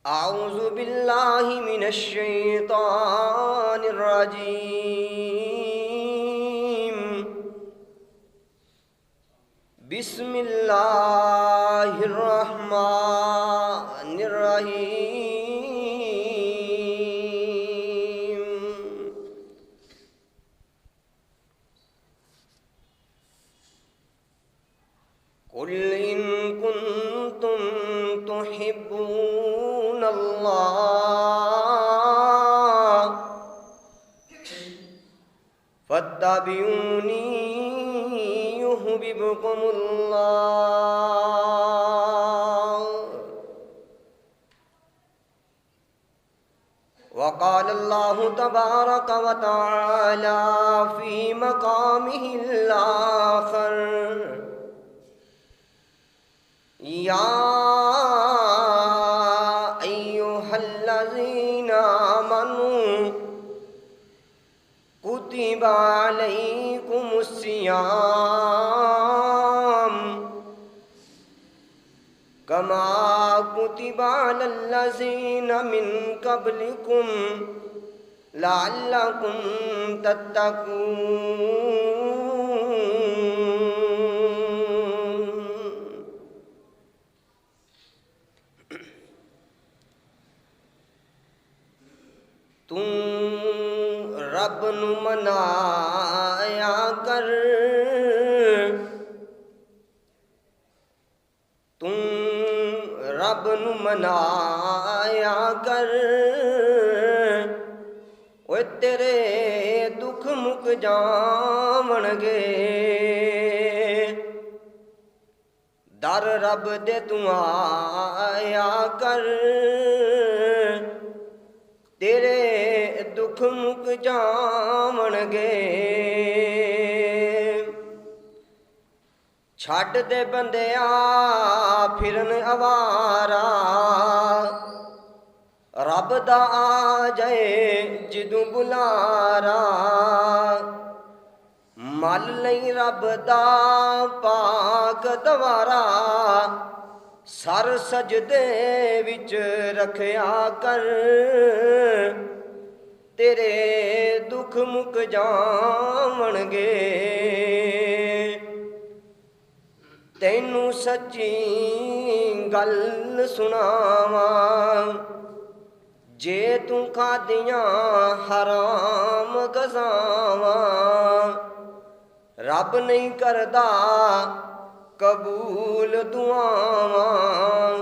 اعوذ باللہ من الشیطان الرجیم بسم اللہ الرحمن الرحیم قل ان کنتم تحبون اللہ فاتبعونی يحببكم الله وقال الله تبارك وتعالى في مقامه الآخر يا أيها الذين آمنوا كتب عليكم الصيام كما كتب على الذين من قبلكم لعلكم تتقون تم رب نو منایا کر تم رب نو منایا کر اوے تیرے دکھ مک جاون گے در رب دے تو آیا کر تیرے دکھ مک جاون گے چھڈ دے بندیا پھرن آوارا رب دا آ جائے جدوں بلارا مل لئی رب دا پاک دوارا سر سجدے وچ رکھیا کر تیرے دکھ مک جاون گے تینوں سچی گل سناواں جے تو کھادیاں حرام غذاواں رب نہیں کردا قبول دعاواں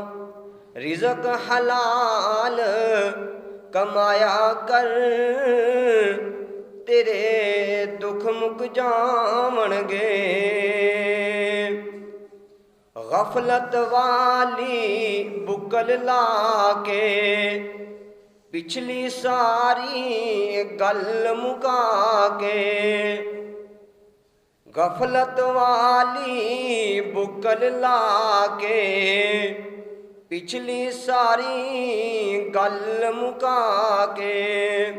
رزق حلال کمایا کر تیرے دکھ مک جاون گے غفلت والی بکل لا کے پچھلی ساری گل مکا کے غفلت والی بکل لا کے پچھلی ساری گل مکا کے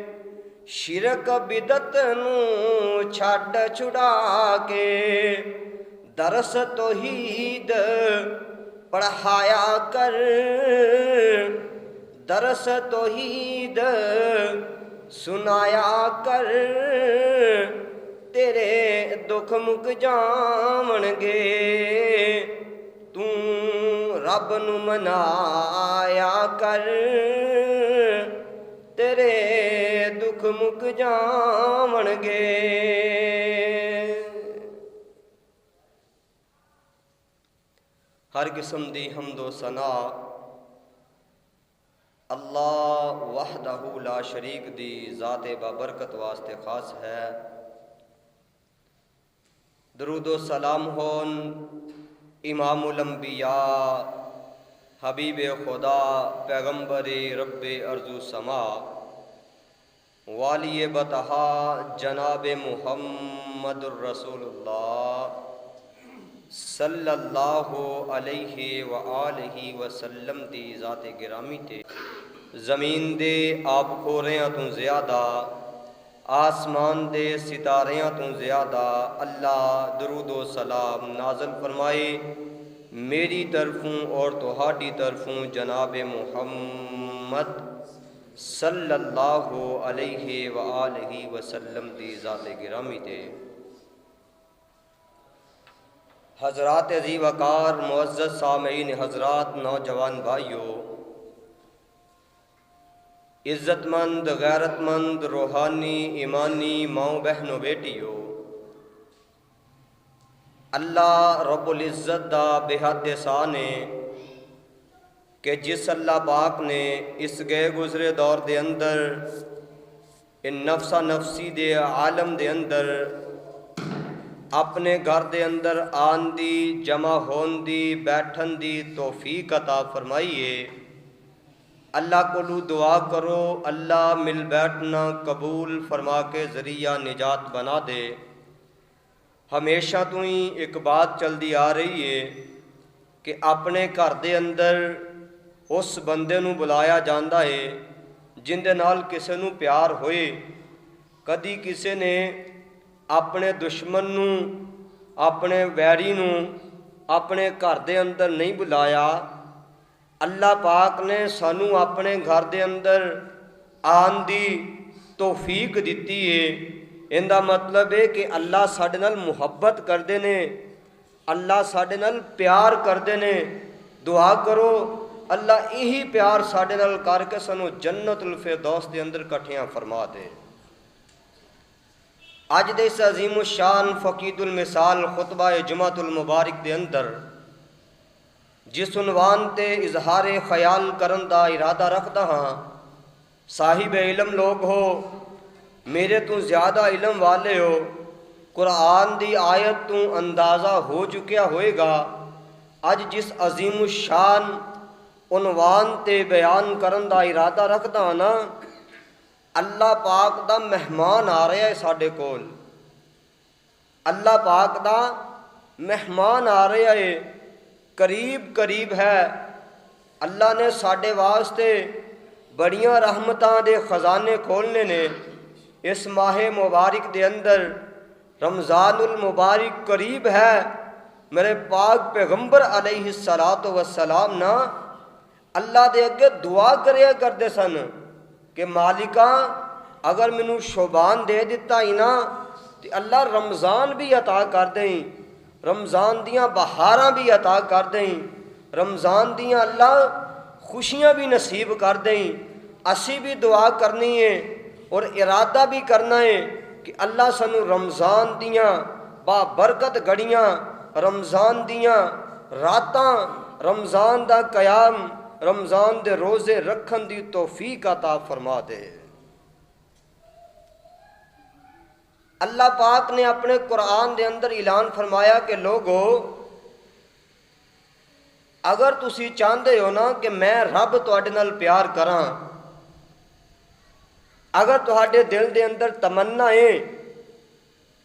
شرک بدعت نو چھڈ چھڑا کے درس توحید پڑھایا کر درس توحید سنایا کر تیرے دکھ مک جاون گے تو رب نو منایا کر تیرے دکھ مک جاون گے ہر قسم دی حمد و ثنا اللہ وحدہ لا شریک دی ذات بابرکت واسطے خاص ہے درود و سلام ہون امام الانبیاء حبیب خدا پیغمبر رب ارض و سما والی بطحا جناب محمد الرسول اللہ صلی اللہ علیہ وآلہ وسلم دی ذات گرامی تے زمین دے آپ کھوریاں تو زیادہ آسمان دے ستاریاں تو زیادہ اللہ درود و سلام نازل فرمائے میری طرفوں اور تہاڈی طرفوں جناب محمد محمد صلی اللہ علیہ وآلہ وسلم دی ذات گرامی تے حضرات عزیز وقار معزز سامعین حضرات نوجوان بھائیو عزت مند غیرت مند روحانی ایمانی ماؤں بہنوں بیٹیو اللہ رب العزت دا بے حد احسان ہے کہ جس اللہ پاک نے اس گئے گزرے دور دے اندر ان نفسا نفسی دے عالم دے اندر اپنے گھر دے اندر آن دی جمع ہون دی بیٹھن دی توفیق عطا فرمائیے اللہ کو دعا کرو اللہ مل بیٹھنا قبول فرما کے ذریعہ نجات بنا دے۔ ہمیشہ تو ہی ایک بات چلتی آ رہی ہے کہ اپنے گھر دے اندر اس بندے نو بلایا جاندہ ہے جن دے نال کسے نو پیار ہوئے۔ کدی کسے نے اپنے دشمن نو اپنے ویری نو اپنے گھر دے اندر نہیں بلایا۔ اللہ پاک نے سانو اپنے گھر دے اندر آن دی توفیق دیتی ہے۔ ان دا مطلب ہے کہ اللہ ساڈے نال محبت کردے نے، اللہ ساڈے نال پیار کردے نے۔ دعا کرو اللہ یہی پیار ساڈے نال کر کے سانو جنت الفردوس دے اندر کٹھیاں فرما دے۔ اج دے اس عظیم الشان فقید المثال خطبہ جمعۃ المبارک دے اندر جس عنوان تے اظہار خیال کرن دا ارادہ رکھدا ہاں، صاحب علم لوگ ہو، میرے تو زیادہ علم والے ہو، قرآن دی آیت تو اندازہ ہو چکیا ہوئے گا۔ اج جس عظیم الشان عنوان تے بیان کرن دا ارادہ رکھدا نا، اللہ پاک دا مہمان آ رہا ہے ساڈے کول، اللہ پاک دا مہمان آ رہا ہے، قریب قریب ہے۔ اللہ نے ساڈے واسطے بڑیاں رحمتاں دے خزانے کھولنے نے۔ اس ماہ مبارک دے اندر رمضان المبارک قریب ہے۔ میرے پاک پیغمبر علیہ السلام نا اللہ دے اگے دعا کریا کردے سن کہ مالکاں اگر مینوں شوبان دے دیتا ہی نا تے اللہ رمضان بھی عطا کر دیں، رمضان دیاں بہاراں بھی عطا کر دیں، رمضان دیاں اللہ خوشیاں بھی نصیب کر دیں۔ اسی بھی دعا کرنی ہے اور ارادہ بھی کرنا ہے کہ اللہ سانو رمضان دیاں بابرکت گھڑیاں، رمضان دیاں راتاں، رمضان دا قیام، رمضان دے روزے رکھن دی توفیق عطا فرما دے۔ اللہ پاک نے اپنے قرآن دے اندر اعلان فرمایا کہ لوگو اگر تسی چاہندے ہو نا کہ میں رب تواڈے نال پیار کراں، اگر تواڈے دل دے اندر تمنا ہے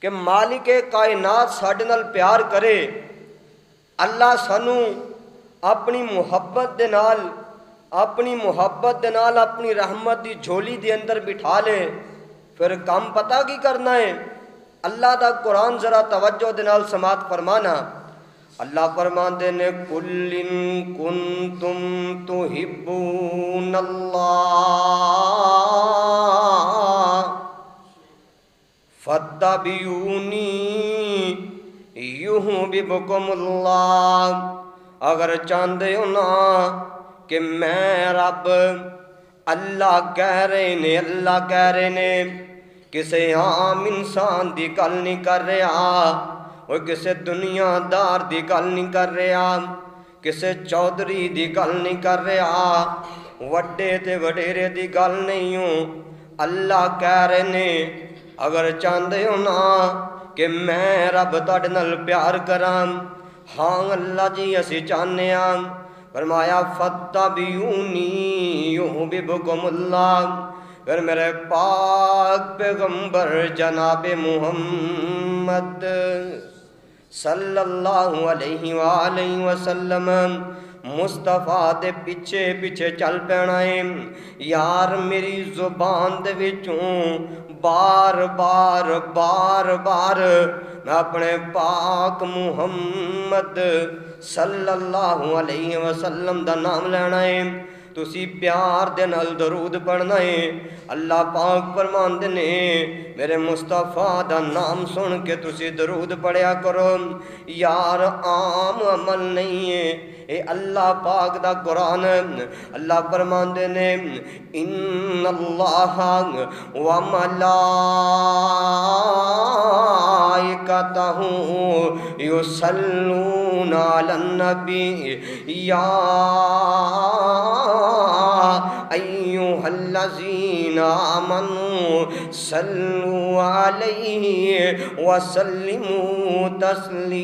کہ مالک کائنات ساڈے نال پیار کرے، اللہ سانو اپنی محبت دے نال اپنی رحمت دی جھولی دے اندر بٹھا لے، پھر کام پتہ کی کرنا ہے۔ اللہ دا قرآن ذرا توجہ دے نال سماعت فرمانا۔ اللہ فرماندے نے قُلْ إِن كُنتُمْ تُحِبُّونَ اللَّهَ فَاتَّبِعُونِي يُحْبِبْكُمُ اللَّهُ۔ اگر چاہندے ہو نا کہ میں رب، اللہ کہہ رہے نے کسے عام انسان دی گل نہیں کر رہا، اور کسے دنیا دار دی گل نہیں کر رہا، کسے چودھری دی گل نہیں کر رہا، وڈے تے وڈیرے دی گل نہیں ہوں۔ اللہ کہہ رہے نے اگر چاہندے ہو نا کہ میں رب تواڈے نال پیار کراں، ہاں اللہ جی اسی چاہنے ہاں۔ فرمایا فَاتَّبِعُونِی یُحْبِبْکُمُ اللَّهُ۔ پھر میرے پاک پیغمبر جناب محمد صلی اللہ علیہ وآلہ وسلم مصطفیٰ دے پیچھے پیچھے چل پینا ہے۔ یار میری زبان دے وچوں بار بار میں اپنے پاک محمد صلی اللہ علیہ وسلم دا نام لینا ہے۔ تسی پیار دے نال درود پڑھنا ہے۔ اللہ پاک فرماندے نے میرے مصطفیٰ دا نام سن کے تسی درود پڑھیا کرو۔ یار عام عمل نہیں ہے، اے اللہ پاک دا قرآن۔ اللہ فرماندے نے ان اللہ و ملائکتہ یصلون علی النبی یا ایھا الذین آمنوا صلوا علیہ وسلموا تسلیما۔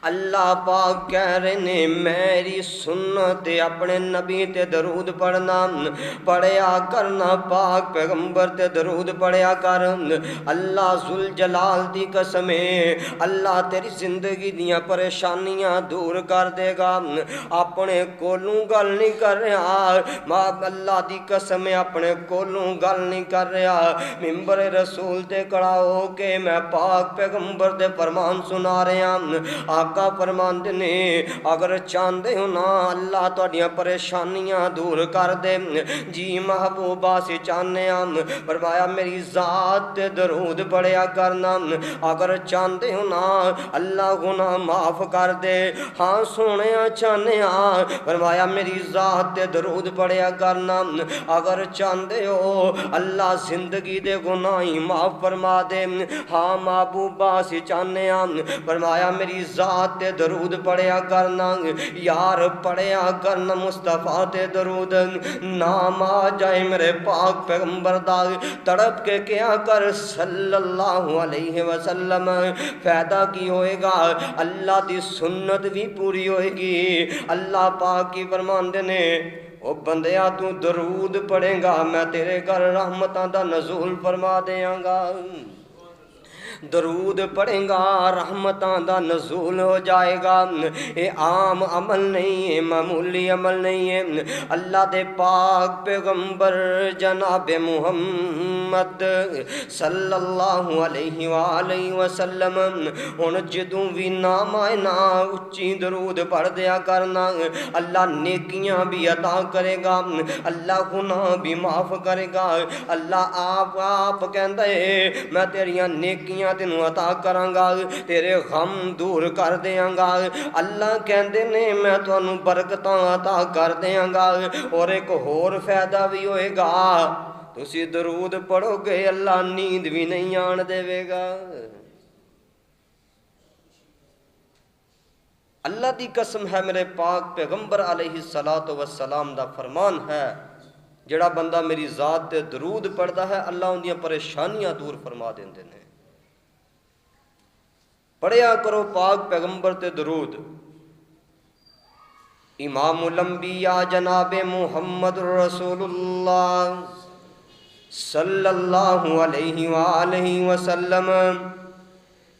اللہ پاک کہہ رہے نے میری سنت اپنے نبی تے درود پڑھنا، پڑھیا کرنا، پاک پیغمبر تے درود پڑھیا کر۔ اللہ ذوالجلال دی قسم ہے، اللہ تیری زندگی دیاں پریشانیاں دور کر دے گا۔ اپنے کولوں گل نہیں کر رہا، ماں اللہ دی قسم ہے اپنے کولوں گل نہیں کر رہا، ممبر رسول تے کھڑا ہو کے میں پاک پیغمبر دے فرمان سنا رہا۔ آقا فرماندے نے اگر چاہندے ہو نا اللہ تہاڈیاں پریشانیاں دور کر دے، جی محبوبہ سے چاہنے ہم، فرمایا میری ذات تے درود پڑھیا کرنا۔ اگر چاہندے ہو نا اللہ گناہ معاف کر دے، ہاں سونے چاہنے ہاں، فرمایا میری ذات تے درود پڑھیا کرنا۔ اگر چاہندے ہو اللہ زندگی دے گناہ معاف فرما دے، ہاں محبوبہ سے چاہنے ہم، فرمایا میری ذات تے درود پڑھیا کرنا۔ یار پڑھیا کرنا مصطفیٰ تے درود، نام آ جائے میرے پاک پیغمبر دا، تڑپ کے کیا کر صلی اللہ علیہ وسلم۔ فائدہ کی ہوئے گا؟ اللہ دی سنت بھی پوری ہوئے گی۔ اللہ پاک کی فرماندے نے او بندیا تو درود پڑھے گا میں تیرے گھر رحمتاں دا نزول فرما دیاں گا۔ درود پڑھیں گا رحمتاں دا نزول ہو جائے گا۔ اے عام عمل نہیں ہے، معمولی عمل نہیں ہے۔ اللہ دے پاک پیغمبر جناب محمد صلی اللہ علیہ وآلہ وسلم ہن جدوں بھی نام آئے نا اچھی درود پڑھ دیا کرنا، اللہ نیکیاں بھی عطا کرے گا، اللہ گناہ بھی معاف کرے گا۔ اللہ آپ کہندا ہے میں تیریاں نیکیاں تینوں عطا کراں گا، تیرے غم دور کر دیاں گا۔ اللہ کہندے نے میں تانوں برکتاں عطا کر دیاں گا، اور ایک ہور فائدہ بھی ہوئے گا، تسی درود پڑھو گے اللہ نیند بھی نہیں آن دے گا۔ اللہ دی قسم ہے میرے پاک پیغمبر علیہ السلام دا فرمان ہے جڑا بندہ میری ذات تے درود پڑھدا ہے اللہ اندیاں پریشانیاں دور فرما دیندے نے۔ پڑھیا کرو پاک پیغمبر تے درود۔ امام الانبیاء جناب محمد رسول اللہ صلی اللہ علیہ وآلہ وسلم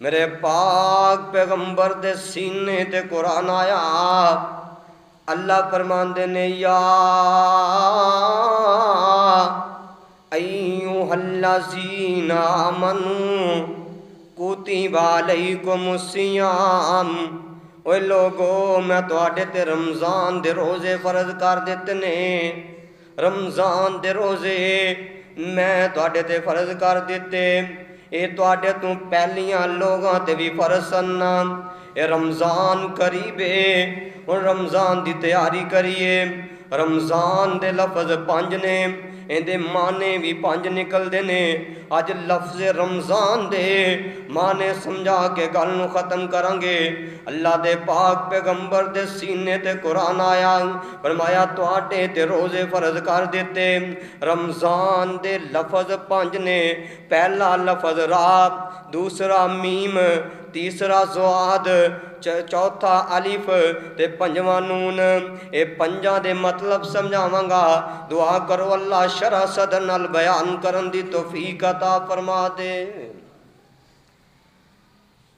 میرے پاک پیغمبر دے سینے تے قرآن آیا، اللہ فرماندے نے یا ایھا الذین آمنوا کتب علیکم الصیام، اوے لوگو میں تواڈے تے رمضان دے روزے فرض کر دیتے نے، رمضان دے روزے میں تواڈے تے فرض کر دیتے، اے تواڈے تو پہلیاں لوگاں تے بھی فرض سن۔ اے رمضان قریب ہے، اور رمضان دی تیاری کریے۔ رمضان دے لفظ 5 نے، اندے معنی بھی 5 نکل دے نے۔ اج لفظ رمضان دے معنی سمجھا کے گل نو ختم کریں گے۔ اللہ دے پاک پیغمبر دے سینے تے قرآن آیا، فرمایا تواڈے تے روزے فرض کر دیتے۔ رمضان دے لفظ 5 نے، پہلا لفظ را، دوسرا میم، تیسرا زواد، چوتھا الف تے 5واں نون۔ اے 5 دے مطلب سمجھاواں گا، دعا کرو اللہ شرح صدر نال بیان کرن دی توفیق عطا فرما دے۔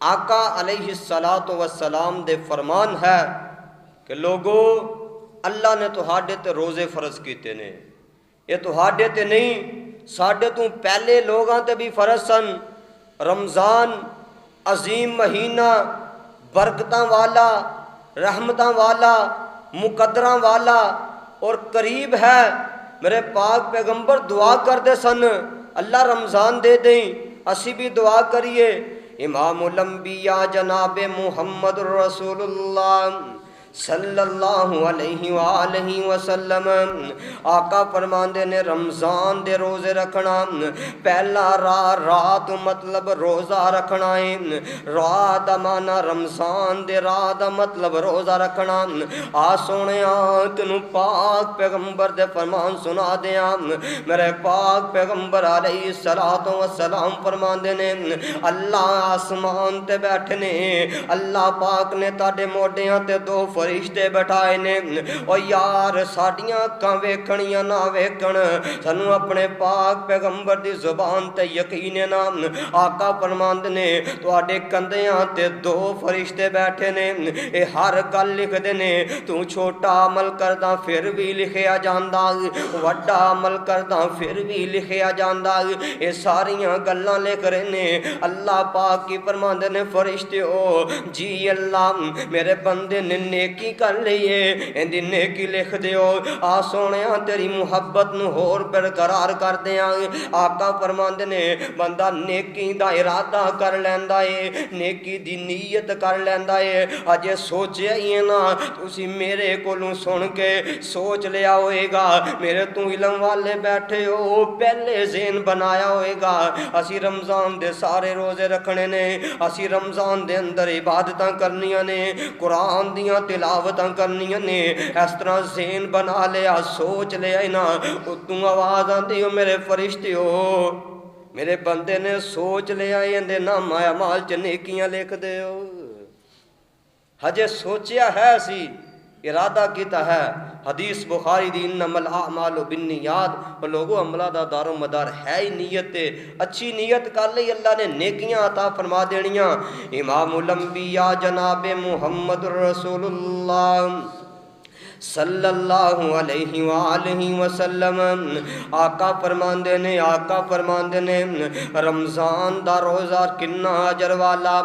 آقا علیہ السلام دے فرمان ہے کہ لوگو اللہ نے تہاڈے تے روزے فرض کیتے نے، یہ تہاڈے تے نہیں ساڈے تو پہلے لوگاں تے بھی فرض سن۔ رمضان عظیم مہینہ برکتاں والا، رحمتاں والا، مقدراں والا اور قریب ہے۔ میرے پاک پیغمبر دعا کردے سن اللہ رمضان دے دیں، اسی بھی دعا کریے۔ امام الانبیاء جناب محمد رسول اللہ صلی اللہ علیہ وآلہ وسلم آقا فرماندے نے رمضان دے روزے رکھنا، پہلا رات مطلب روزہ رکھنا ہے، رات دا مانا رمضان دے رات دا مطلب روزہ رکھنا۔ آ سونیا تینوں پاک پیغمبر دے فرمان سنا دیاں، میرے پاک پیغمبر علیہ الصلوۃ والسلام فرماندے نے اللہ آسمان تے بیٹھے نے، اللہ پاک نے تاڈے موڈیاں تے دو فرشتے بٹھائے نے۔ او یار ساڈیاں اکھاں ویکھنیاں نہ ویکھن، سانوں اپنے پاک پیغمبر دی زبان تے یقین ہے نا۔ آقا فرماندے نے تواڈے کندھیاں تے دو فرشتے بیٹھے نے، اے ہر گل لکھدے نے، تو چھوٹا عمل کردا پھر بھی لکھیا جاندا، وڈا عمل کردا پھر بھی لکھیا جاندا، اے ساریاں گلاں لکھ رہے نے۔ اللہ پاک کی فرماندے نے فرشتے او جی اللہ میرے بندے نے نیکی کر لئیے، اندی نیکی لکھ دیو۔ آ سونیاں تیری محبت نو ہور برقرار کر دیاں۔ آقا فرماندے نے بندہ نیکی دا ارادہ کر لیندا ہے، نیکی دی نیت کر لیندا ہے، اجے سوچیا ہی ہے نا تسی میرے کولوں سن کے سوچ لیا ہوئے گا، میرے تو علم والے بیٹھے ہو پہلے ذہن بنایا ہوئے گا اسی رمضان دے سارے روزے رکھنے نے، اسی رمضان دے اندر عبادتاں کرنیاں نے، قرآن دیاں تلاوتاں کرنیاں نے، اس طرح ذہن بنا لیا سوچ لیا نا، اتوں آواز آندی ہو میرے فرشتے ہو میرے بندے نے سوچ لیا اندے نام اعمال چ نیکیاں لکھ دیو۔ ہجے سوچیا ہے سی ارادہ کیتا ہے، حدیث بخاری دی انما الاعمال بالنیات، اور لوگوں عملہ دا دار و مدار ہے ہی نیت تے، اچھی نیت کر لئی اللہ نے نیکیاں عطا فرما دینیاں۔ امام الانبیاء جناب محمد رسول اللہ صلی اللہ علیہ وآلہ وسلم آقا فرماندے نے رمضان دا روزہ کنا اجر والا،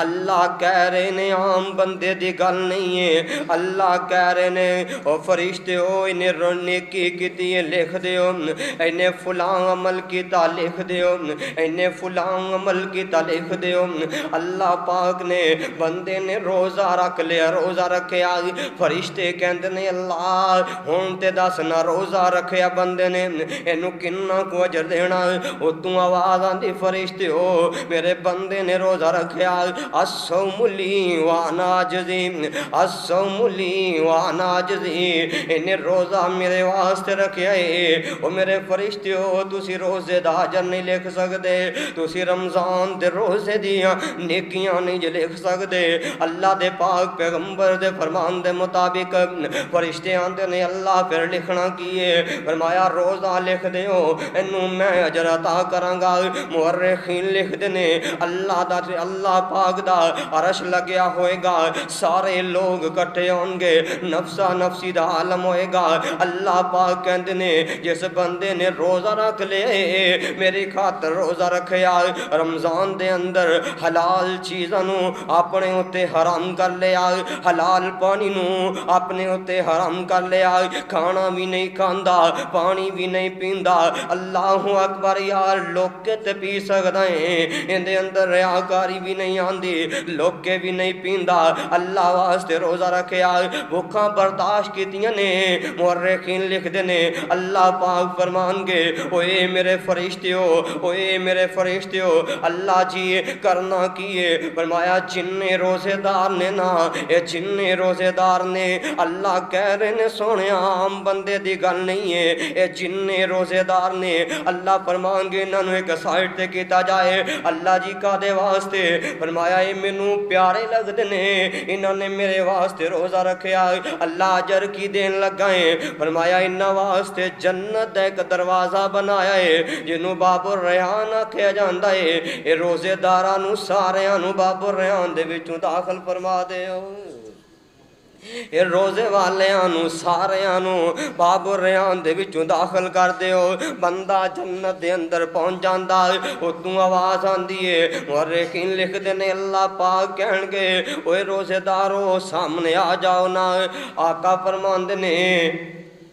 اللہ کہہ رہے نے عام بندے دی گل نہیں ہے، اللہ کہہ رہے نے او فرشتے ہو انہیں نیکی کیتی لکھ دیو، انہیں فلاں عمل کیتا لکھ دیو، انہیں فلاں عمل کیتا لکھ دیو۔ اللہ پاک نے بندے نے روزہ رکھ لیا، روزہ رکھیا، فرشتے کہندے نے اللہ ہون تے دس نہ روزہ رکھیا بندے نے اینو کنا کو اجر دینا، اتوں آواز آندی فرشتے ہو میرے بندے نے روزہ رکھیا، الصوم لی وانا اجزی، الصوم لی وانا اجزی، انہیں روزہ میرے واسطے رکھیا ہے۔ او میرے فرشتے ہو تسی روزے دا اجر نہیں لکھ سکدے، تسی رمضان دے روزے دیاں نیکیاں نہیں لکھ سکدے۔ اللہ دے پاک پیغمبر دے فرمان دے مطابق فرشتے آندے نے اللہ پھر لکھنا کیے، فرمایا روزہ لکھ دیو انہوں میں اجر عطا کروں گا۔ مورخین لکھ دینے اللہ پاک دا عرش لگیا ہوئے گا، سارے لوگ کٹھے ہوں گے، نفسا نفسی دا عالم ہوئے گا۔ اللہ پاک کہندے نے جس بندے نے روزہ رکھ لے میری خاطر روزہ رکھیا، رمضان دے اندر حلال چیزاں نو اپنے ہوتے حرام کر لیا، حلال پانی نو اپنے ہوتے حرام کر لیا، کھانا بھی نہیں کھاندا پانی بھی نہیں پیندا، اللہ اکبر یار لوکے تے پی سکدا ہے، اندے اندر ریاکاری بھی نہیں آندی، لوکے بھی نہیں پیندا، اللہ واسطے روزہ رکھیا، بھوکاں برداشت کیتیاں نے۔ مورخین لکھ دینے اللہ پاک فرمان گے اوے میرے فرشتے ہو، اوے میرے فرشتے ہو، اللہ جی کرنا کیے، فرمایا جننے روزے دار نے نا اے جننے روزے دار نے، اللہ کہہ رہے نے سونے عام بندے دی گل نہیں ہے، اے جننے روزے دار نے اللہ فرمان گے انہوں ایک سائٹ تے کیتا جائے، اللہ جی کا دے واسطے، فرمایا اے مینوں پیارے لگ دینے انہوں نے میرے واسطے روزہ رکھیا، اللہ اجر کی دین لگائیں، فرمایا انہاں واسطے جنت ایک دروازہ بنایا ہے جنوں باب الریان آکھیا جاندا ہے، اے روزے داراں نوں ساریاں نوں باب الریان دے وچوں داخل فرما دے۔ ਇਹ ਰੋਜ਼ੇ ਵਾਲਿਆਂ ਨੂੰ ਸਾਰਿਆਂ ਨੂੰ ਬਾਬ ਰਿਆਨ ਦੇ ਵਿੱਚੋਂ ਦਾਖਲ ਕਰ ਦਿਓ। ਬੰਦਾ ਜੰਨਤ ਦੇ ਅੰਦਰ ਪਹੁੰਚ ਜਾਂਦਾ, ਉਤੋਂ ਆਵਾਜ਼ ਆਂਦੀ ਏ, ਮੁਅਰਰਿਖੀਨ ਲਿਖਦੇ ਨੇ ਅੱਲਾਹ ਪਾਕ ਕਹਿਣਗੇ ਓਏ ਰੋਜ਼ੇਦਾਰੋ ਸਾਹਮਣੇ ਆ ਜਾਓ ਨਾ। ਆਕਾ ਫਰਮਾਉਂਦੇ ਨੇ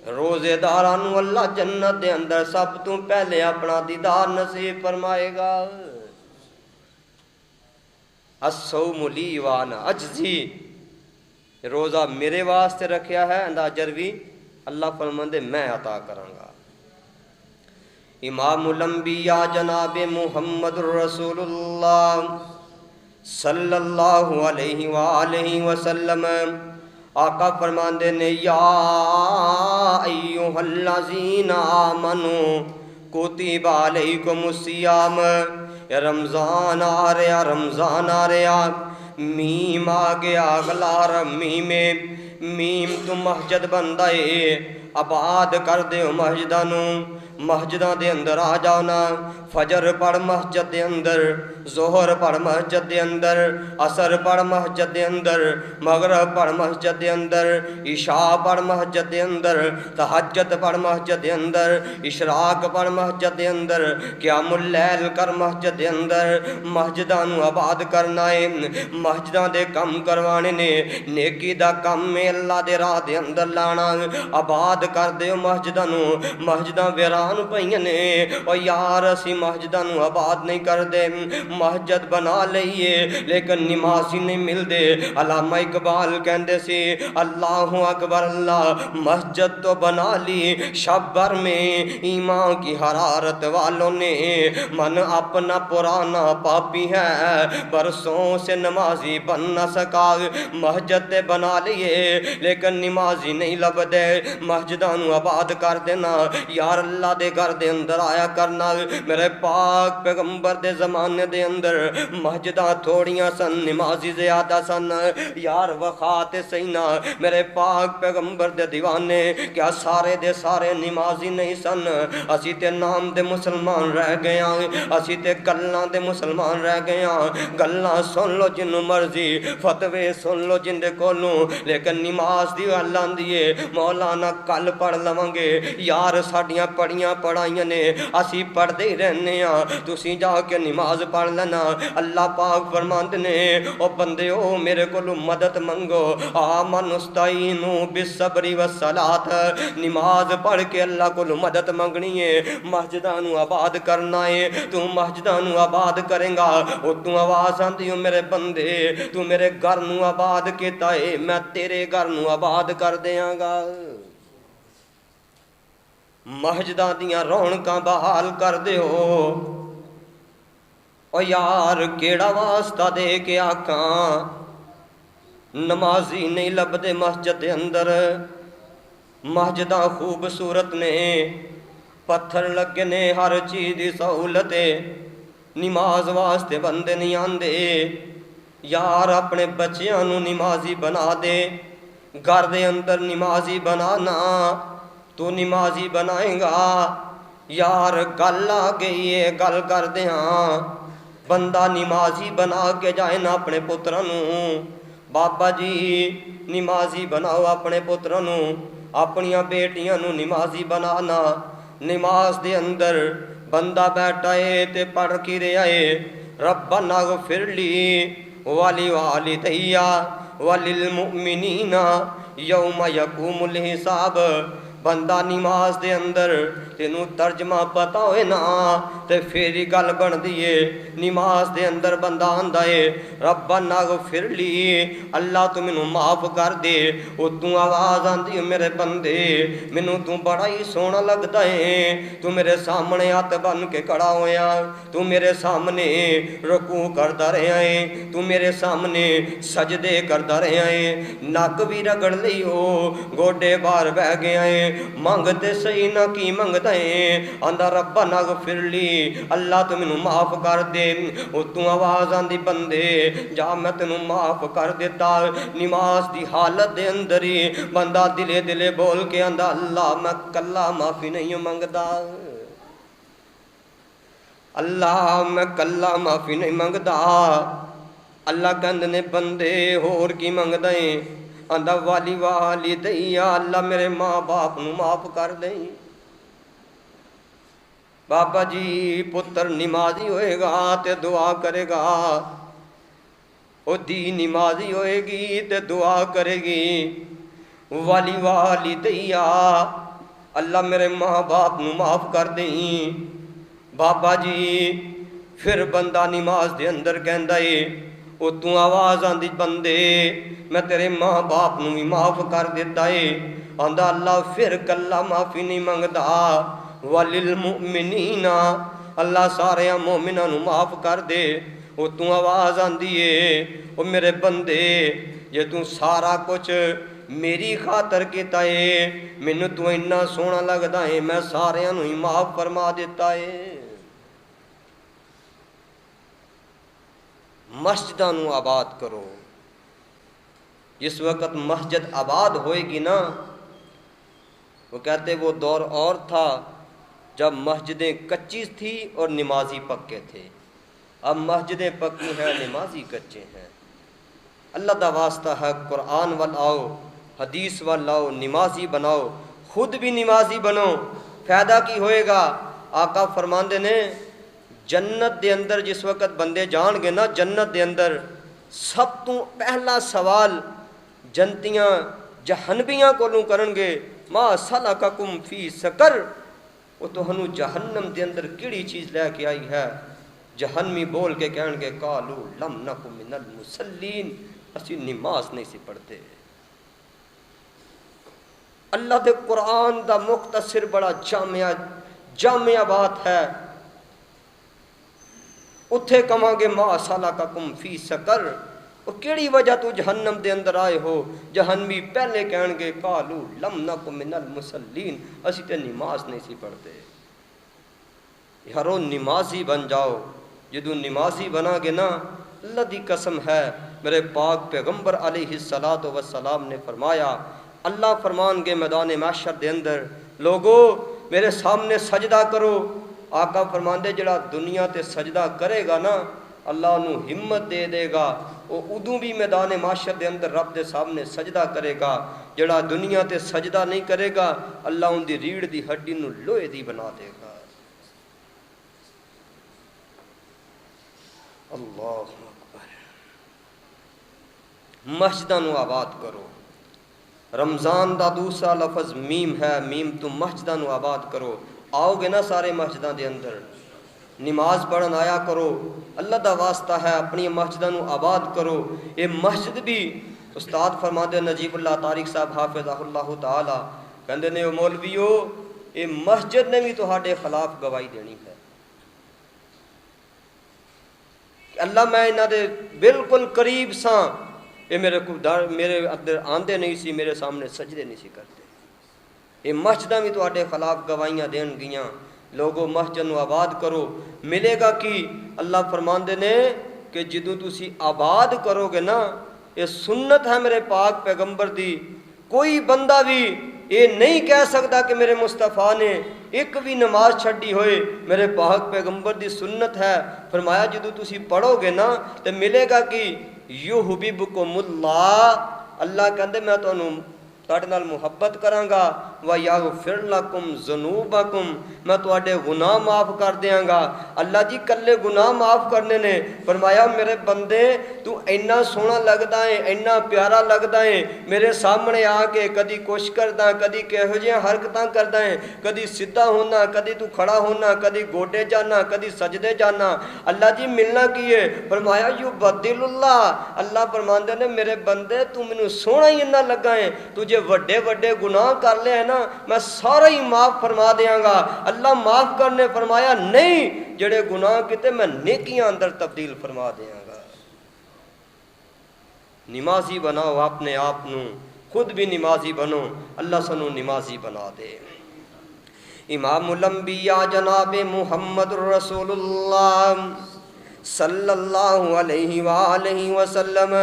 روزے نو اللہ جنت دے اندر سب تو پہلے اپنا دیدار نصیب فرمائے گا۔ الصوم لی وانا اجزی، روزہ میرے واسطے رکھیا ہے، اندہ اجر بھی اللہ فرماندے میں عطا کروں گا۔ امام الانبیاء جناب محمد رسول اللہ صلی اللہ علیہ وآلہ وسلم آقا فرماندے نے یا ایوہ الذین آمنوا کتب علیکم الصیام، رمضان آ رہا، رمضان آ رہا، میم آ گیا اگلا میم تو مسجد بندہ ہے، آباد کر دیو مسجدانو، مسجداں دے اندر آ جاؤ نا، فجر پڑھ مسجد دے اندر، ظہر پڑھ مسجد دے اندر، عصر پڑھ مسجد دے اندر، مغرب پڑھ مسجد دے اندر، عشاء پڑھ مسجد دے اندر، تہجد پڑھ مسجد دے اندر، اشراق پڑھ مسجد دے اندر، قیام اللیل کر مسجد دے اندر۔ مسجداں نو آباد کرنا ہے، مسجداں دے کم کروانے نے، نیکی دا کم میں اللہ دے راہ دے اندر لانا، آباد کر دیو مسجداں نو۔ مسجداں ویران پئیاں نے، او یار اسی مسجداں نو آباد نہیں کر دے، مسجد بنا لئیے لیکن نمازی نہیں مل دے۔ علامہ اقبال کہندے سی اللہ اکبر اللہ، مسجد تو بنا لی شب بھر میں ایمان کی حرارت والوں نے، من اپنا پرانا پاپی ہے برسوں سے نمازی بن نہ سکا۔ مسجد تے بنا لیے لیکن نمازی نہیں لب دے، مسجداں نو آباد کر دینا یار، اللہ دے گھر دے اندر آیا کرنا۔ میرے پاک پیغمبر دے زمانے دے اندر مسجداں تھوڑیاں سن، نمازی زیادہ سن، یار وخاتے سینا میرے پاک پیغمبر دے دیوانے کیا سارے دے سارے نمازی نہیں سن؟ اسی تے نام دے مسلمان رہ گیا، اسی تے گلاں دے مسلمان رہ گیا، گلاں سن لو جنوں مرضی، فتوے سن لو جن دے کولوں، لیکن نماز دی گل آندی ہے مولانا کل پڑھ لواں گے، یار ساڈیاں پڑھیاں پڑھائیاں نے، اسی پڑھ دے رہنے ہاں، تسی جا کے نماز پڑھ لینا۔ اللہ پاک فرماندے نے او بندیو میرے کولوں مدد منگو، آمن استعینوا بالصبر والصلاۃ، نماز پڑھ کے اللہ کولوں مدد منگنی ہے، مسجداں نو آباد کرنا ہے۔ تو مسجداں نو آباد کریں گا، او تو آواز آندی ہو میرے بندے تو میرے گھر نو آباد کیتا ہے، میں تیرے گھر نو آباد کر دیاں گا۔ مسجداں دیاں رونقاں بحال کر دیو، او یار کیڑا واسطہ دے کے آکھاں نمازی نہیں لبدے مسجد دے اندر۔ مسجداں خوبصورت نے، پتھر لگے نے، ہر چیز دی سہولت ہے، نماز واسطے بندے نہیں آندے۔ یار اپنے بچیاں نو نمازی بنا دے، گھر دے اندر نمازی بنانا، تو نمازی بنائیں گا۔ یار گل آ گئی ہے گل کر دے ہاں، بندہ نمازی بنا کے جائے نا اپنے پتراں نو، بابا جی نمازی بناؤ اپنے پتراں نو، اپنیاں بیٹیاں نو نمازی بنانا۔ نماز دے اندر بندہ بیٹھا ہے تے پڑھ کی رہا ہے ربنا اغفر لی ولوالدی وللمؤمنین یوم یقوم الحساب۔ بندہ نماز دے اندر تینوں ترجمہ پتا ہوئے نا تے پھر ہی گل بن دیئے۔ نماز دے اندر بندہ آندا ہے ربنا اغفر لی، اللہ تو مینوں معاف کر دے، او تو آواز آندی ہے میرے بندے مینوں تو بڑا ہی سونا لگدا ہے، تو میرے سامنے ہاتھ بن کے کھڑا ہویا، تو میرے سامنے رکوع کردا رہیا ہے، تو میرے سامنے سجدے کردا رہیا ہے، نک بھی رگڑ لئی ہو، گوڈے بار بہ گیا ہے، منگتے صحیح نہ کی منگتا ہے، آندا ربنا اغفر لی، اللہ تو مینوں معاف کر دے، او تو آواز آندی بندے جا میں تینوں معاف کر دیتا۔ نماز دی حالت دے اندر ہی بندہ دلے دلے بول کے آندا اللہ میں کلا معافی نہیں منگدا، اللہ میں کلا معافی نہیں منگدا۔ اللہ کہندے نے بندے ہور کی منگدا ہے؟ آندا والی والدی اللہ میرے ماں باپ نو معاف کر دیں۔ بابا جی پتر نمازی ہوئے گا تے دعا کرے گا، او دی نمازی ہوئے گی تے دعا کرے گی، والی والدی اللہ میرے ماں باپ نو معاف کر دیں۔ بابا جی پھر بندہ نماز دے اندر کہندا اے او تو آواز آندی بندے میں تیرے ماں باپ نو بھی معاف کر دیتا اے، آندا اللہ پھر کلا معافی نہیں منگدا، وللمؤمنین اللہ سارے مومناں نو معاف کر دے۔ او تو آواز آندی اے او میرے بندے جے تو سارا کچھ میری خاطر کیتا اے، مینوں تو اتنا سونا لگدا اے میں ساریاں نو ہی معاف فرما دیتا اے۔ مسجداں نو آباد کرو۔ جس وقت مسجد آباد ہوئے گی نا، وہ کہتے وہ دور اور تھا جب مسجدیں کچی تھی اور نمازی پکے تھے، اب مسجدیں پکی ہیں نمازی کچے ہیں۔ اللہ دا واسطہ ہے قرآن وال آؤ، حدیث وال آؤ، نمازی بناؤ، خود بھی نمازی بنو۔ فائدہ کی ہوئے گا؟ آقا فرماندے نے جنت دے اندر جس وقت بندے جان گے نا، جنت دے اندر سب تو پہلا سوال جنتیاں جہنبیاں کولوں کرن گے، ما سلککم فی سقر، وہ تہنوں جہنم دے اندر کیڑی چیز لے کے آئی ہے؟ جہنمی بول کے کہن گے قالو لم نک من المصلین، اسی نماز نہیں سی پڑھتے۔ اللہ دے قرآن دا مختصر بڑا جامعہ بات ہے، اتھے کہاں گے ما سلککم فی سقر، اور کیڑی وجہ تو جہنم دے اندر آئے ہو؟ جہنمی پہلے کہن گے قالو لم نک من المصلین، اسی تے نماز نہیں سی پڑھتے۔ یارو نمازی بن جاؤ، جدو نمازی بنا گے نا، اللہ دی قسم ہے میرے پاک پیغمبر علیہ السلام نے فرمایا، اللہ فرمان گے میدان محشر دے اندر لوگو میرے سامنے سجدہ کرو، آقا فرماندے جڑا دنیا تے سجدہ کرے گا نا اللہ انہوں ہمت دے دے گا، وہ ادوں بھی میدان محشر دے اندر رب دے سامنے سجدہ کرے گا۔ جڑا دنیا تے سجدہ نہیں کرے گا اللہ ان دی ریڑھ دی ہڈی نو لوہے دی بنا دے گا۔ اللہ اکبر۔ مسجداں نو آباد کرو۔ رمضان دا دوسرا لفظ میم ہے، میم تو مسجداں نو آباد کرو۔ آؤ گے نا سارے مسجداں دے اندر، نماز پڑھن آیا کرو، اللہ دا واسطہ ہے اپنی مسجداں نو آباد کرو۔ یہ مسجد بھی استاد فرماندے نجیب اللہ طارق صاحب حافظہ اللہ تعالی کہندے نے او مولویو یہ مسجد نے بھی تہاڈے خلاف گواہی دینی ہے کہ اللہ میں انہاں دے بالکل قریب ساں، یہ میرے اندر آندے نہیں سی، میرے سامنے سجدے نہیں سی کرتے۔ یہ مسجداں بھی تہاڈے خلاف گواہیاں دین گیاں۔ لوگو مسجد نو آباد کرو، ملے گا کی؟ اللہ فرماندے نے کہ جدوں تسی آباد کرو گے نا، یہ سنت ہے میرے پاک پیغمبر دی، کوئی بندہ بھی یہ نہیں کہہ سکتا کہ میرے مصطفیٰ نے ایک بھی نماز چھڈی ہوئے، میرے پاک پیغمبر دی سنت ہے۔ فرمایا جدوں تسی پڑھو گے نا تو ملے گا کہ یحببکم اللہ، اللہ کہندے میں تانوں تہاڈے نال محبت کراں گا، وَیَغْفِرْ لَکُمْ ذُنُوبَکُمْ، میں تہاڈے گناہ معاف کر دیاں گا۔ اللہ جی کلے گناہ معاف کرنے نے؟ فرمایا میرے بندے تو اینا سونا لگدا ہے، اینا پیارا لگدا ہے، میرے سامنے آ کے کدی کچھ کردا، کدی کہو جہاں حرکتاں کردا ہے، کدی سیدھا ہونا، کدی تو کھڑا ہونا، کدی گوڈے جانا، کدی سجدے جانا، اللہ جی ملنا کی ہے؟ فرمایا یبدل اللہ، اللہ فرماندے نے میرے بندے تو مینوں سونا ہی اینا لگا ہے، تجھے وڈے وڈے گناہ کر لے ہیں نا میں سارا ہی معاف فرما دیاں گا۔ اللہ معاف کرنے فرمایا نہیں، جڑے گناہ کیتے میں نیکیاں اندر تبدیل فرما دیاں گا۔ نمازی بناؤ اپنے آپ نو، خود بھی نمازی بنو، اللہ سنو نمازی بنا دے۔ امام الانبیاء جناب محمد رسول اللہ صلی اللہ علیہ وآلہ وسلم۔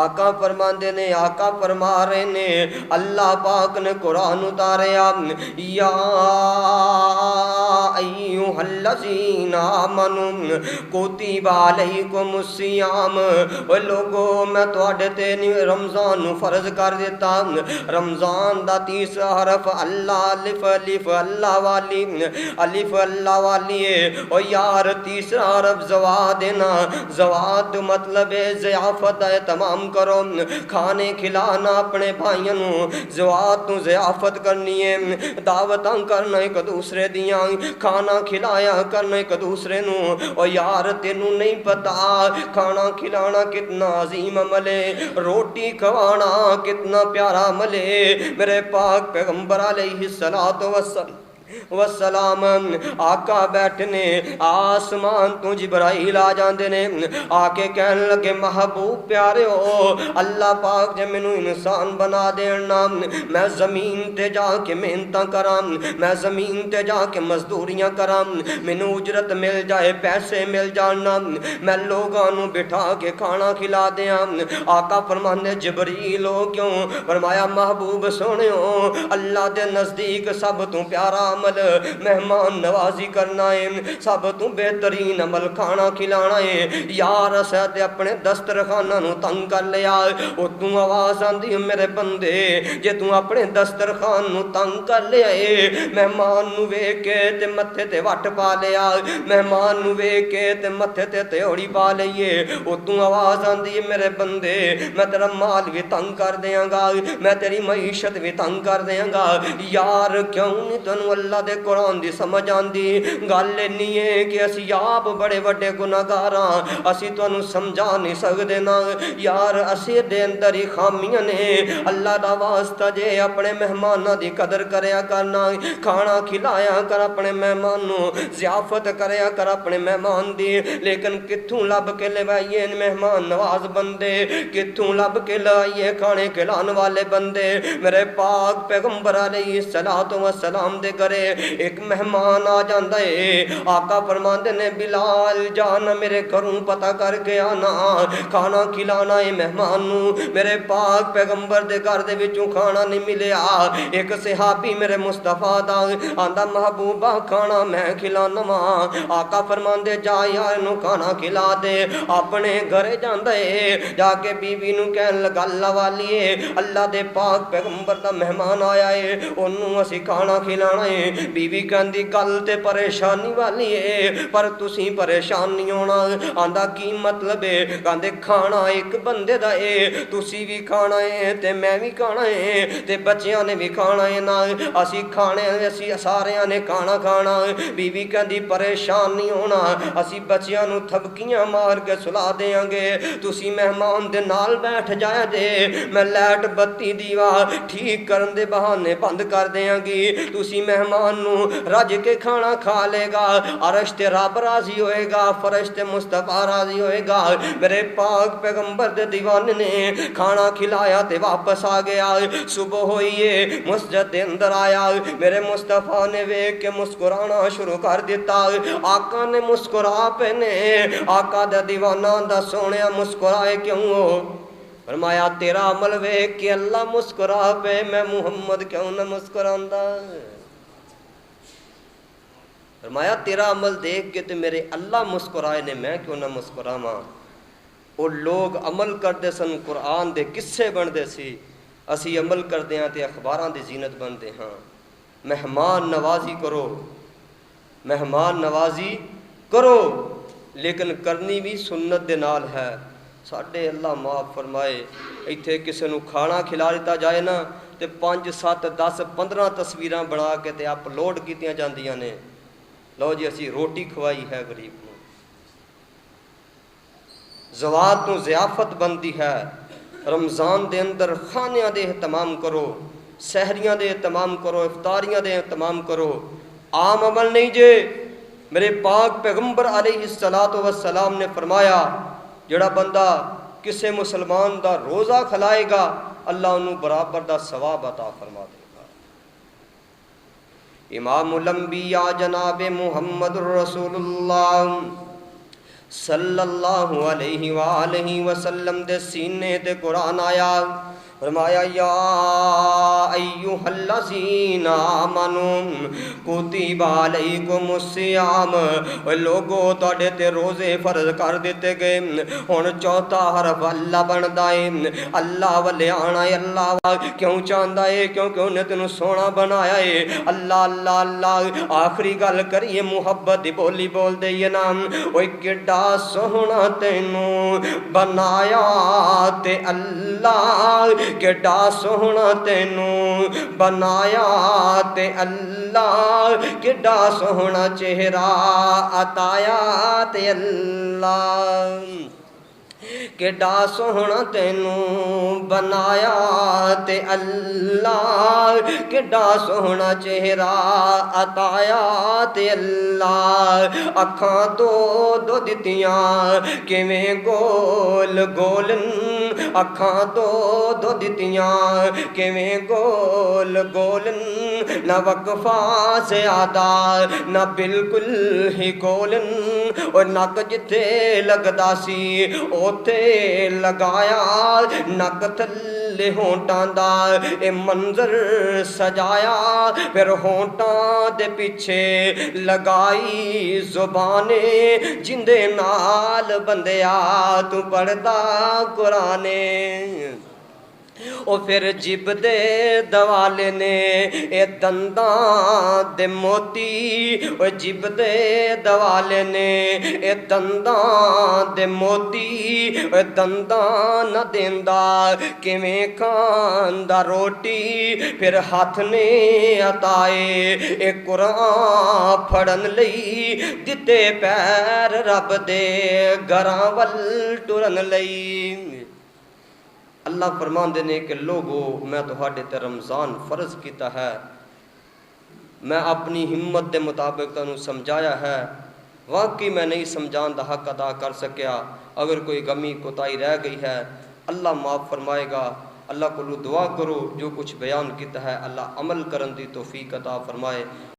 آقا فرماندے نے، آقا فرما رہے نے، اللہ پاک نے قرآن اتاریا، یا ایھا الذین آمنوا کتب علیکم الصیام، اے لوگو میں تواڈے تے رمضان نو فرض کر دیتا۔ رمضان دا تیسرا حرف اللہ، الف الف اللہ والی، الف اللہ والی ہے۔ او یار تیسرا حرف زواد دینا، زواد مطلب ہے ضیافت اہتمام کرو، کھانے کھلانا اپنے بھائیوں نو، زواد تو ضیافت کرنی ہے، دعوتاں کرنا ایک دوسرے دیاں، کھانا کھلایا کرنا ایک دوسرے نو۔ او یار تینوں نہیں پتا کھانا کھلانا کتنا عظیم عمل ہے، روٹی کھوانا کتنا پیارا عمل ہے۔ میرے پاک پیغمبر علیہ والسلام آقا بیٹھنے، آسمان تو جبرائیل آ جاندے نے، آ کے کہنے لگے محبوب پیارے ہو، اللہ پاک جے مینوں انسان بنا دینا، میں زمین تے جا کے محنتاں کراں، میں زمین تے جا کے مزدوریاں کراں، مینوں اجرت مل جائے، پیسے مل جانا، میں لوگاں نو بٹھا کے کھانا کھلا دیاں۔ آقا فرماندے جبریل ہو کیوں؟ فرمایا محبوب سونےو، اللہ دے نزدیک سب تو پیارا عمل مہمان نوازی کرنا ہے، سب تو بہترین عمل کھانا کھلانا ہے۔ یار اساں تے اپنے دسترخاناں نو تنگ کر لیا، او تو آواز آندی میرے بندے، جے تو اپنے دسترخان نو تنگ کر لیا ہے، مہمان نو ویکھ کے تے متھے تے وٹ پا لیا، مہمان نو ویکھ کے تے متھے تے تیوڑی پا لئیے، او تو آواز آندی میرے بندے، میں تیرا مال بھی تنگ کر دیاں گا، میں تیری معیشت بھی تنگ کر دیاں گا۔ یار کیوں نہیں تنو اللہ دے قرآن دی سمجھ آندی؟ گل نہیں ہے کہ اسی آپ بڑے بڑے گناہگاراں، اسی تانوں سمجھا نہیں سکدے نا، یار اسی دے اندر ہی خامیاں نے۔ اللہ دا واسطہ جے اپنے مہماناں دی قدر کریا کرنا، کھانا کھلایا کر اپنے مہمان نو، ضیافت کریا کر اپنے مہمان دی، لیکن کتھوں لب کے لوائیے مہمان نواز بندے، کتھوں لب کے لائیے کھانے کھلان والے بندے۔ میرے پاک پیغمبر علیہ السلام دے گھرے ایک مہمان آ جاندا ہے، آقا فرماندے نے بلال جانا میرے گھروں پتہ کر کے آنا، کھانا کھلانا ہے مہمان نو۔ میرے پاک پیغمبر دے گھر دے وچوں کھانا نہیں ملیا، ایک صحابی میرے مصطفیٰ دا آندا محبوبہ کھانا میں کھلانا وا، آقا فرماندے جا یار نو کھانا کھلا دے، اپنے گھر جاندا ہے، جا کے بی بی نو کہن لگا اللہ والی ہے، اللہ دے پاک پیغمبر دا مہمان آیا ہے، انہوں اسی کھانا کھلانا ہے۔ بی بی کہندی گل تے پریشانی والی ہے، پر تسی پریشان نہیں ہونا۔ آندا کی مطلب ہے؟ کہندے کھانا ایک بندے دا ہے، تسی بھی کھانا ہے تے میں بھی کھانا ہے تے بچیاں نے بھی کھانا ہے نا، اسی کھانے اسی ساریاں نے کھانا کھانا۔ بی بی کہندی پریشان نہیں ہونا، اسی بچیاں نو تھبکیاں مار کے سلا دیاں گے، تسی مہمان دے نال بیٹھ جایا دے، میں لائٹ بتی دیوا ٹھیک کرن دے بہانے بند کر دیاں گی، تسی مہمان نو رج کے کھانا کھا لے گا، عرش تے رب راضی ہوئے گا، فرش تے مصطفیٰ راضی ہوئے گا۔ میرے پاک پیغمبر دے دیوانے نے کھانا کھلایا تے واپس آ گیا، صبح ہوئیے مسجد دے اندر آیا، میرے مصطفیٰ نے ویکھ کے مسکرانا شروع کر دیتا، آقا نے مسکرا پینے، آقا دا دیوانہ دا سونیا مسکرائے کیوں ہو؟ فرمایا تیرا عمل ویکھ کے اللہ مسکرا پے، میں محمد کیوں نہ مسکراندا؟ فرمایا تیرا عمل دیکھ کے تے میرے اللہ مسکرائے نے، میں کیوں نہ مسکراواں؟ وہ لوگ عمل کردے سن، قرآن دے قصے بندے سی، اسی عمل کردے ہاں تے اخباراں دی زینت بندے ہاں۔ مہمان نوازی کرو، مہمان نوازی کرو، لیکن کرنی بھی سنت دے نال ہے۔ ساڈے اللہ معاف فرمائے، ایتھے کسے نو کھانا کھلا دیتا جائے نا تے 5 7 10 15 تصویراں بنا کے تے اپلوڈ کیتیاں جاندیاں نے، لو جی اسی روٹی کھوائی ہے غریب نو۔ زوات تو ضیافت بندی ہے، رمضان دے اندر کھانیاں دے اہتمام کرو، سحریاں دے اہتمام کرو، افطاریاں دے اہتمام کرو، عام عمل نہیں جے۔ میرے پاک پیغمبر علیہ السلام نے فرمایا جڑا بندہ کسے مسلمان دا روزہ کھلائے گا اللہ انہوں برابر دا ثواب عطا فرما دے گا۔ امام الانبیاء جناب محمد رسول اللہ صلی اللہ علیہ وآلہ وسلم دے سینے تے قرآن آیا، فرمایا یا ایھا الذین آمنوا کتب علیکم الصیام، اے لوگو تواڈے تے روزے فرض کر دیتے گئے۔ ہن چوتھا حرف اللہ بندا ہے، اللہ والے آنا ہے۔ اللہ کیوں چاہندا ہے؟ کیونکہ انہیں تینوں سونا بنایا ہے۔ اللہ اللہ اللہ، آخری گل کریے محبت دی بولی بول دئیے نا، اوے کیڈا سونا تینوں بنایا تے اللہ، کیڈا سونا تینوں بنایا تے اللہ، کیڈا سونا چہرہ عطایا تے اللہ، کیڈا سونا تینوں بنایا تے اللہ، کیڈا سونا چہرہ عطایا تے اللہ۔ اکھاں دو دو دتیاں کیویں گول گولن، اکھاں دو دو دتیاں کیویں گول گولن، نہ وقفہ زیادہ نہ بالکل ہی گولن، اور نک جتھے لگدا سی اوتھے لگایا، نک تھلے ہونٹاں دا اے منظر سجایا، پھر ہونٹاں دے پیچھے لگائی زبانیں، جندے نال بندیا تو پڑھدا قرآن۔ او پھر جب دے دوالے نے اے دنداں دے موتی، او جب دے دوالے نے اے دنداں دے موتی، اے دنداں نہ دیندا کیویں کھاندا روٹی، پھر ہاتھ نے عطائے اے قرآن پھڑن لئی، دتے پیر رب دے گھراں ول ٹرن لئی۔ اللہ فرماندے نے کہ لوگو میں تہاڈے تے رمضان فرض کیتا ہے، میں اپنی ہمت دے مطابق تانوں سمجھایا ہے، واقعی میں نہیں سمجھان دا حق ادا کر سکیا، اگر کوئی کمی کوتاہی رہ گئی ہے اللہ معاف فرمائے گا۔ اللہ کو دعا کرو جو کچھ بیان کیتا ہے اللہ عمل کرن دی توفیق عطا فرمائے۔